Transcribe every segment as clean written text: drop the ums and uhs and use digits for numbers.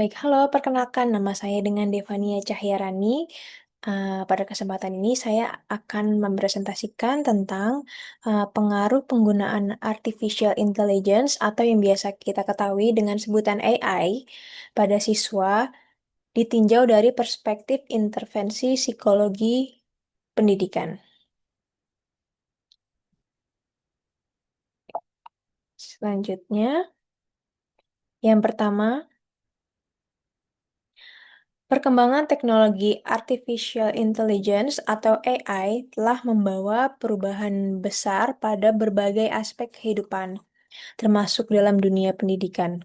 Baik, halo, perkenalkan nama saya dengan Devania Cahyarani. Pada kesempatan ini saya akan mempresentasikan tentang pengaruh penggunaan artificial intelligence atau yang biasa kita ketahui dengan sebutan AI pada siswa ditinjau dari perspektif intervensi psikologi pendidikan. Selanjutnya, yang pertama, perkembangan teknologi artificial intelligence atau AI telah membawa perubahan besar pada berbagai aspek kehidupan, termasuk dalam dunia pendidikan.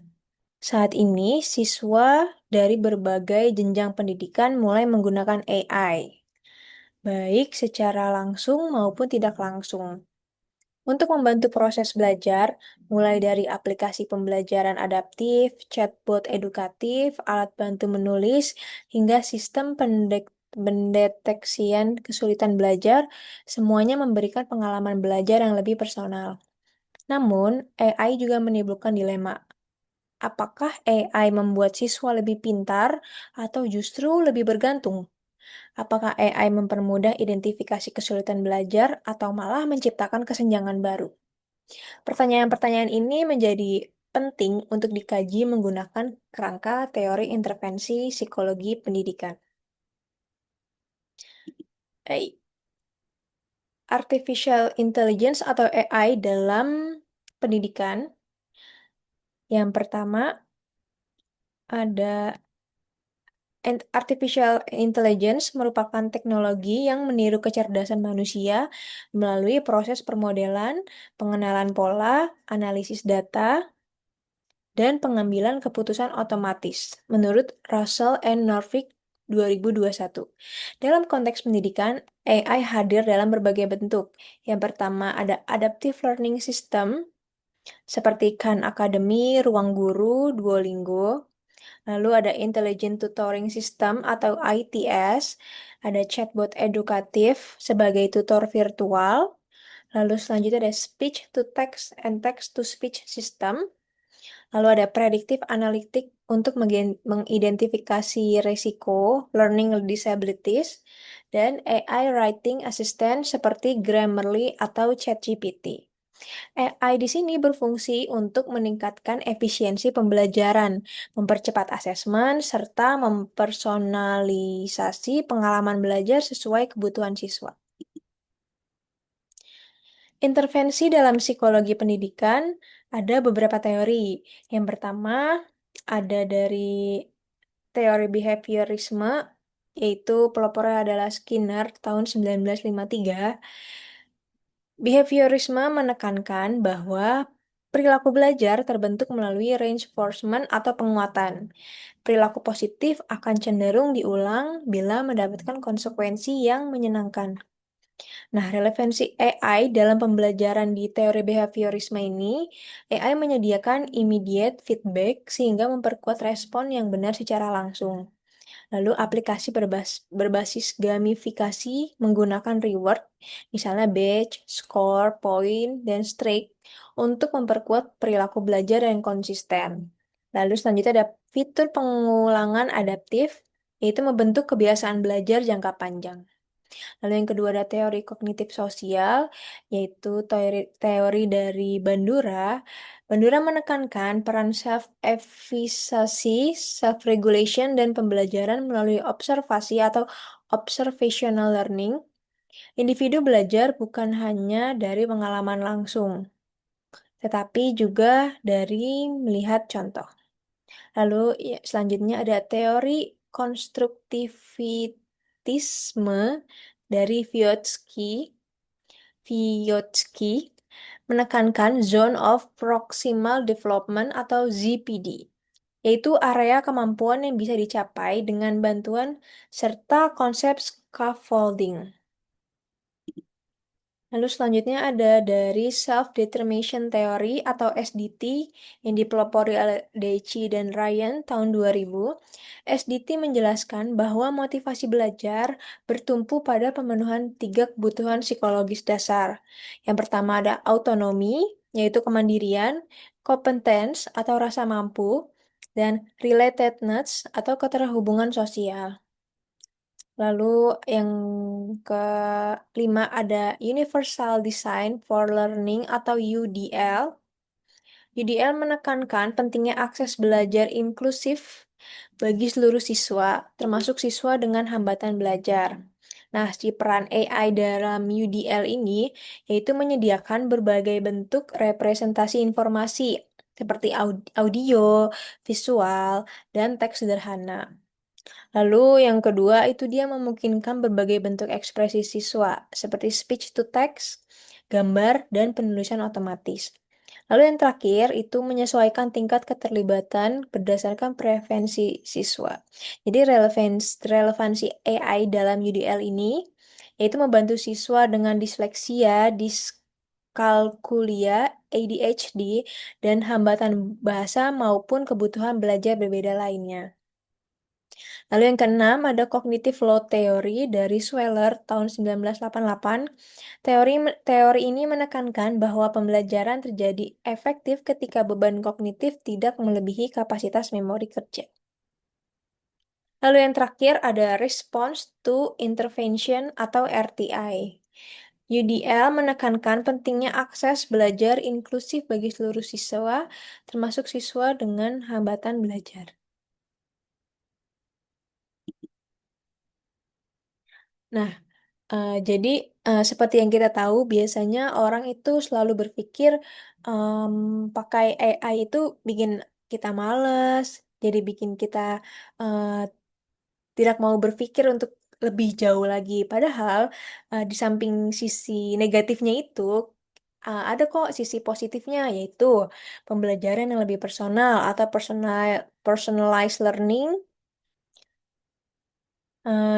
Saat ini, siswa dari berbagai jenjang pendidikan mulai menggunakan AI, baik secara langsung maupun tidak langsung, untuk membantu proses belajar, mulai dari aplikasi pembelajaran adaptif, chatbot edukatif, alat bantu menulis, hingga sistem pendeteksian kesulitan belajar, semuanya memberikan pengalaman belajar yang lebih personal. Namun, AI juga menimbulkan dilema. Apakah AI membuat siswa lebih pintar atau justru lebih bergantung? Apakah AI mempermudah identifikasi kesulitan belajar atau malah menciptakan kesenjangan baru? Pertanyaan-pertanyaan ini menjadi penting untuk dikaji menggunakan kerangka teori intervensi psikologi pendidikan. Eh, Artificial Intelligence atau AI dalam pendidikan. Yang pertama ada Artificial Intelligence merupakan teknologi yang meniru kecerdasan manusia melalui proses permodelan, pengenalan pola, analisis data, dan pengambilan keputusan otomatis, menurut Russell and Norvig 2021. Dalam konteks pendidikan, AI hadir dalam berbagai bentuk. Yang pertama ada Adaptive Learning System, seperti Khan Academy, Ruang Guru, Duolingo. Lalu ada Intelligent Tutoring System atau ITS, ada chatbot edukatif sebagai tutor virtual. Lalu selanjutnya ada Speech to Text and Text to Speech System. Lalu ada predictive analytic untuk mengidentifikasi risiko learning disabilities, dan AI writing assistant seperti Grammarly atau ChatGPT. AI di sini berfungsi untuk meningkatkan efisiensi pembelajaran, mempercepat asesmen, serta mempersonalisasi pengalaman belajar sesuai kebutuhan siswa. Intervensi dalam psikologi pendidikan ada beberapa teori. Yang pertama ada dari teori behaviorisme, yaitu pelopornya adalah Skinner tahun 1953. Behaviorisme menekankan bahwa perilaku belajar terbentuk melalui reinforcement atau penguatan. Perilaku positif akan cenderung diulang bila mendapatkan konsekuensi yang menyenangkan. Nah, relevansi AI dalam pembelajaran di teori behaviorisme ini, AI menyediakan immediate feedback sehingga memperkuat respon yang benar secara langsung. Lalu aplikasi berbasis gamifikasi menggunakan reward, misalnya badge, score, poin, dan streak, untuk memperkuat perilaku belajar yang konsisten. Lalu selanjutnya ada fitur pengulangan adaptif, yaitu membentuk kebiasaan belajar jangka panjang. Lalu yang kedua ada teori kognitif sosial, yaitu teori dari Bandura. Bandura menekankan peran self-efficacy, self-regulation, dan pembelajaran melalui observasi atau observational learning. Individu belajar bukan hanya dari pengalaman langsung, tetapi juga dari melihat contoh. Lalu selanjutnya ada teori konstruktivitisme dari Vygotsky menekankan Zone of Proximal Development atau ZPD, yaitu area kemampuan yang bisa dicapai dengan bantuan serta konsep scaffolding. Lalu selanjutnya ada dari Self-Determination Theory atau SDT yang dipelopori oleh Deci dan Ryan tahun 2000. SDT menjelaskan bahwa motivasi belajar bertumpu pada pemenuhan 3 kebutuhan psikologis dasar. Yang pertama ada autonomi, yaitu kemandirian, competence atau rasa mampu, dan relatedness atau keterhubungan sosial. Lalu yang kelima ada Universal Design for Learning atau UDL. UDL menekankan pentingnya akses belajar inklusif bagi seluruh siswa, termasuk siswa dengan hambatan belajar. Nah, si peran AI dalam UDL ini yaitu menyediakan berbagai bentuk representasi informasi seperti audio, visual, dan teks sederhana. Lalu yang kedua itu dia memungkinkan berbagai bentuk ekspresi siswa seperti speech to text, gambar, dan penulisan otomatis. Lalu yang terakhir itu menyesuaikan tingkat keterlibatan berdasarkan preferensi siswa. Jadi relevansi AI dalam UDL ini yaitu membantu siswa dengan disleksia, diskalkulia, ADHD, dan hambatan bahasa maupun kebutuhan belajar berbeda lainnya. Lalu yang keenam ada Cognitive Load Theory dari Sweller tahun 1988. Teori ini menekankan bahwa pembelajaran terjadi efektif ketika beban kognitif tidak melebihi kapasitas memori kerja. Lalu yang terakhir ada Response to Intervention atau RTI. UDL menekankan pentingnya akses belajar inklusif bagi seluruh siswa, termasuk siswa dengan hambatan belajar. Nah, jadi, seperti yang kita tahu biasanya orang itu selalu berpikir, pakai AI itu bikin kita males, jadi bikin kita, eee, tidak mau berpikir untuk lebih jauh lagi. Padahal, di samping sisi negatifnya itu, ada kok sisi positifnya, yaitu pembelajaran yang lebih personal atau personalized learning.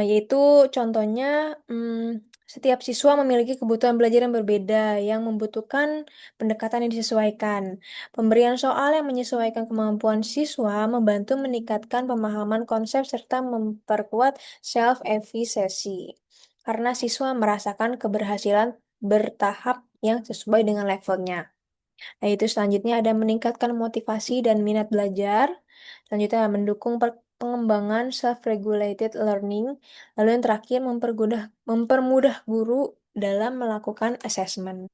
Yaitu contohnya, setiap siswa memiliki kebutuhan belajar yang berbeda, yang membutuhkan pendekatan yang disesuaikan. Pemberian soal yang menyesuaikan kemampuan siswa membantu meningkatkan pemahaman konsep serta memperkuat self-efficacy, karena siswa merasakan keberhasilan bertahap yang sesuai dengan levelnya. Nah, itu selanjutnya ada meningkatkan motivasi dan minat belajar. Selanjutnya mendukung pengembangan self-regulated learning. Lalu yang terakhir mempermudah guru dalam melakukan assessment.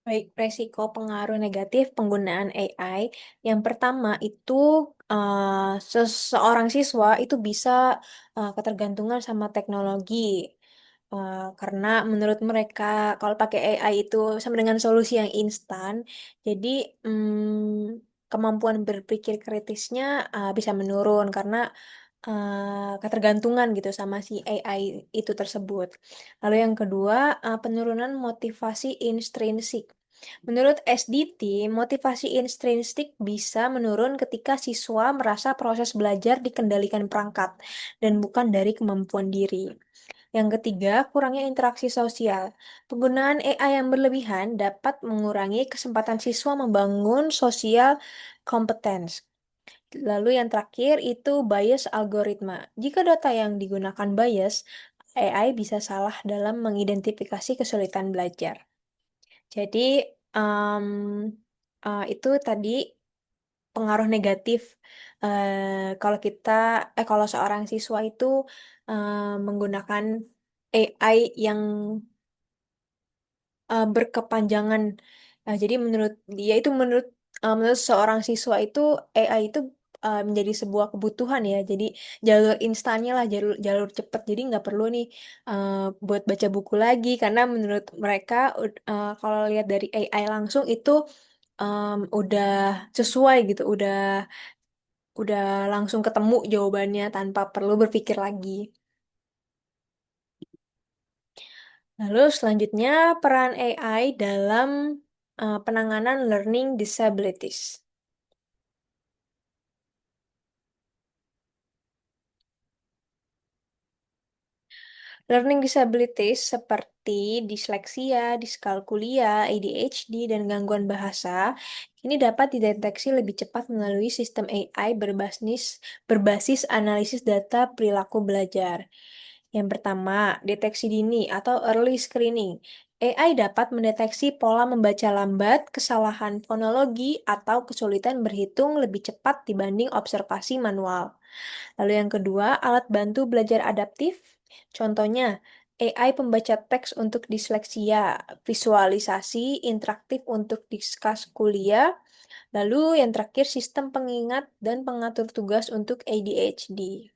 Baik, resiko pengaruh negatif penggunaan AI. Yang pertama itu seseorang siswa itu bisa ketergantungan sama teknologi. Karena menurut mereka kalau pakai AI itu sama dengan solusi yang instan, jadi kemampuan berpikir kritisnya bisa menurun karena ketergantungan gitu sama si AI itu tersebut. Lalu yang kedua, penurunan motivasi intrinsik. Menurut SDT, motivasi intrinsik bisa menurun ketika siswa merasa proses belajar dikendalikan perangkat dan bukan dari kemampuan diri. Yang ketiga, kurangnya interaksi sosial. Penggunaan AI yang berlebihan dapat mengurangi kesempatan siswa membangun sosial competence. Lalu yang terakhir itu bias algoritma. Jika data yang digunakan bias, AI bisa salah dalam mengidentifikasi kesulitan belajar. Jadi, em, itu tadi pengaruh negatif kalau seorang siswa itu menggunakan AI yang berkepanjangan. Jadi menurut seorang siswa itu AI itu menjadi sebuah kebutuhan ya. Jadi jalur instannya lah, jalur jalur cepat. Jadi nggak perlu nih buat baca buku lagi karena menurut mereka kalau lihat dari AI langsung itu udah sesuai gitu, udah langsung ketemu jawabannya tanpa perlu berpikir lagi. Lalu selanjutnya peran AI dalam penanganan learning disabilities. Learning disabilities seperti disleksia, diskalkulia, ADHD, dan gangguan bahasa ini dapat dideteksi lebih cepat melalui sistem AI berbasis analisis data perilaku belajar. Yang pertama, deteksi dini atau early screening. AI dapat mendeteksi pola membaca lambat, kesalahan fonologi, atau kesulitan berhitung lebih cepat dibanding observasi manual. Lalu yang kedua, alat bantu belajar adaptif. Contohnya, AI pembaca teks untuk disleksia, visualisasi interaktif untuk diskus kuliah, lalu yang terakhir sistem pengingat dan pengatur tugas untuk ADHD.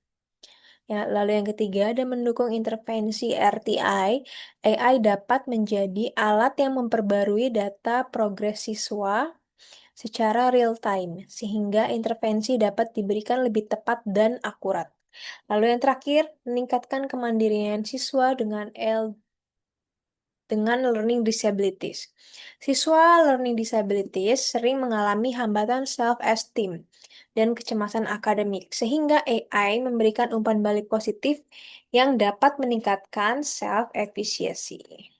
Ya, lalu yang ketiga ada mendukung intervensi RTI. AI dapat menjadi alat yang memperbarui data progres siswa secara real time, sehingga intervensi dapat diberikan lebih tepat dan akurat. Lalu yang terakhir, meningkatkan kemandirian siswa dengan learning disabilities. Siswa learning disabilities sering mengalami hambatan self-esteem dan kecemasan akademik, sehingga AI memberikan umpan balik positif yang dapat meningkatkan self-efficacy.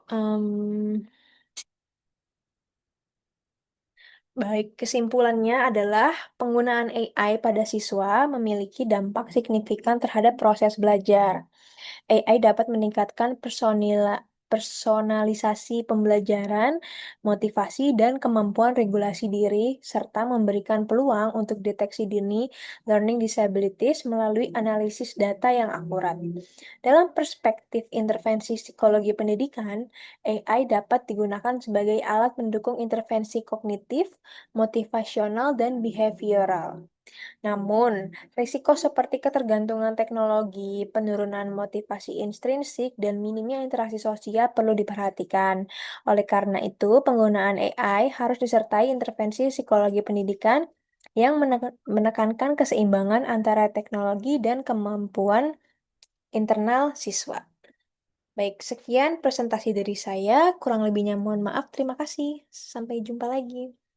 Em, Baik, kesimpulannya adalah penggunaan AI pada siswa memiliki dampak signifikan terhadap proses belajar. AI dapat meningkatkan personalisasi pembelajaran, motivasi, dan kemampuan regulasi diri, serta memberikan peluang untuk deteksi dini learning disabilities melalui analisis data yang akurat. Dalam perspektif intervensi psikologi pendidikan, AI dapat digunakan sebagai alat mendukung intervensi kognitif, motivasional, dan behavioral. Namun, risiko seperti ketergantungan teknologi, penurunan motivasi intrinsik, dan minimnya interaksi sosial perlu diperhatikan. Oleh karena itu, penggunaan AI harus disertai intervensi psikologi pendidikan yang menekankan keseimbangan antara teknologi dan kemampuan internal siswa. Baik, sekian presentasi dari saya. Kurang lebihnya mohon maaf. Terima kasih. Sampai jumpa lagi.